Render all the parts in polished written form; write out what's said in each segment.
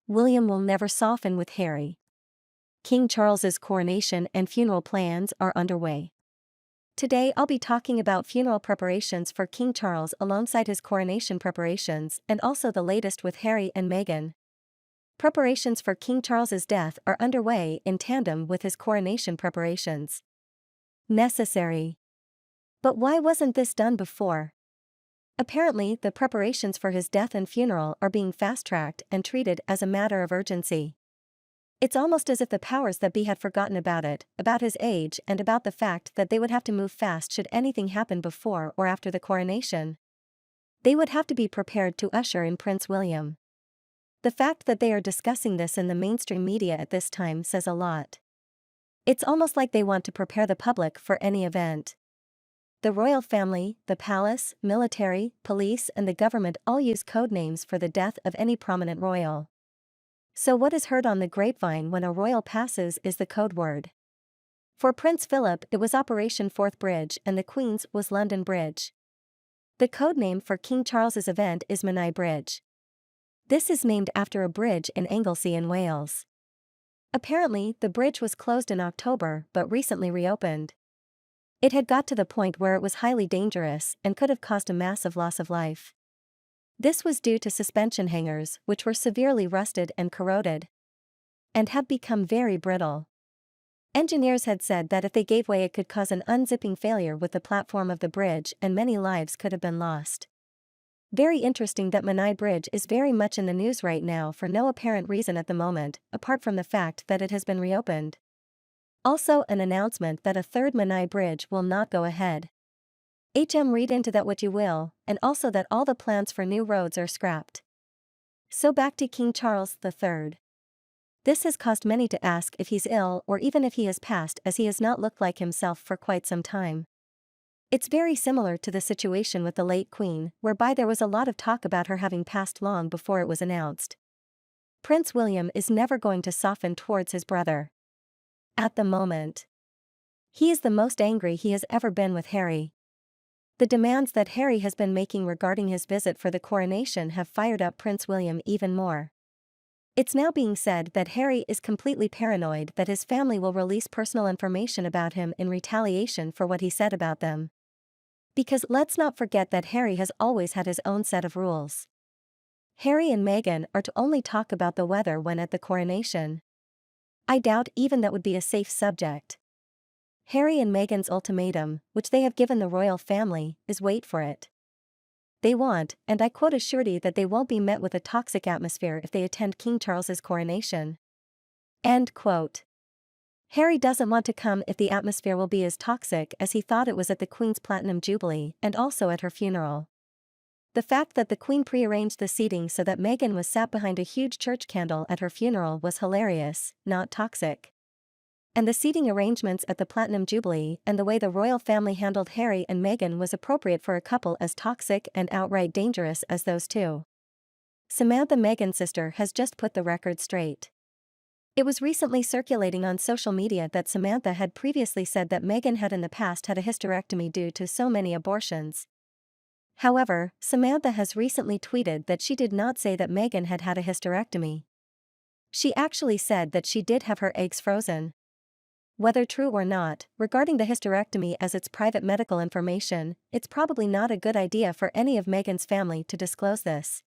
William will never soften with Harry. King Charles's coronation and funeral plans are underway. Today I'll be talking about funeral preparations for King Charles alongside his coronation preparations and also the latest with Harry and Meghan. Preparations for King Charles's death are underway in tandem with his coronation preparations. Necessary. But why wasn't this done before? Apparently, the preparations for his death and funeral are being fast-tracked and treated as a matter of urgency. It's almost as if the powers that be had forgotten about it, about his age and about the fact that they would have to move fast should anything happen before or after the coronation. They would have to be prepared to usher in Prince William. The fact that they are discussing this in the mainstream media at this time says a lot. It's almost like they want to prepare the public for any event. The royal family, the palace, military, police and the government all use code names for the death of any prominent royal. So what is heard on the grapevine when a royal passes is the code word. For Prince Philip it was Operation Forth Bridge and the Queen's was London Bridge. The code name for King Charles's event is Menai Bridge. This is named after a bridge in Anglesey in Wales. Apparently, the bridge was closed in October but recently reopened. It had got to the point where it was highly dangerous and could have caused a massive loss of life. This was due to suspension hangers, which were severely rusted and corroded, and have become very brittle. Engineers had said that if they gave way it could cause an unzipping failure with the platform of the bridge and many lives could have been lost. Very interesting that Menai Bridge is very much in the news right now for no apparent reason at the moment, apart from the fact that it has been reopened. Also an announcement that a third Menai Bridge will not go ahead. Read into that what you will, and also that all the plans for new roads are scrapped. So back to King Charles III. This has caused many to ask if he's ill or even if he has passed, as he has not looked like himself for quite some time. It's very similar to the situation with the late Queen, whereby there was a lot of talk about her having passed long before it was announced. Prince William is never going to soften towards his brother. At the moment, he is the most angry he has ever been with Harry. The demands that Harry has been making regarding his visit for the coronation have fired up Prince William even more. It's now being said that Harry is completely paranoid that his family will release personal information about him in retaliation for what he said about them. Because let's not forget that Harry has always had his own set of rules. Harry and Meghan are to only talk about the weather when at the coronation. I doubt even that would be a safe subject. Harry and Meghan's ultimatum, which they have given the royal family, is wait for it. They want, and I quote, a surety that they won't be met with a toxic atmosphere if they attend King Charles's coronation. End quote. Harry doesn't want to come if the atmosphere will be as toxic as he thought it was at the Queen's Platinum Jubilee and also at her funeral. The fact that the Queen prearranged the seating so that Meghan was sat behind a huge church candle at her funeral was hilarious, not toxic. And the seating arrangements at the Platinum Jubilee and the way the royal family handled Harry and Meghan was appropriate for a couple as toxic and outright dangerous as those two. Samantha, Meghan's sister, has just put the record straight. It was recently circulating on social media that Samantha had previously said that Meghan had in the past had a hysterectomy due to so many abortions. However, Samantha has recently tweeted that she did not say that Meghan had had a hysterectomy. She actually said that she did have her eggs frozen. Whether true or not, regarding the hysterectomy as it's private medical information, it's probably not a good idea for any of Meghan's family to disclose this.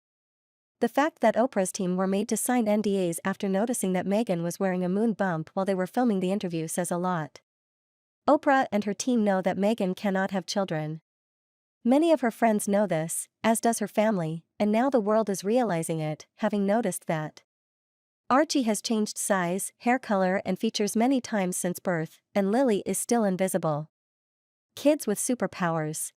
The fact that Oprah's team were made to sign NDAs after noticing that Meghan was wearing a moon bump while they were filming the interview says a lot. Oprah and her team know that Meghan cannot have children. Many of her friends know this, as does her family, and now the world is realizing it, having noticed that Archie has changed size, hair color and features many times since birth, and Lily is still invisible. Kids with superpowers.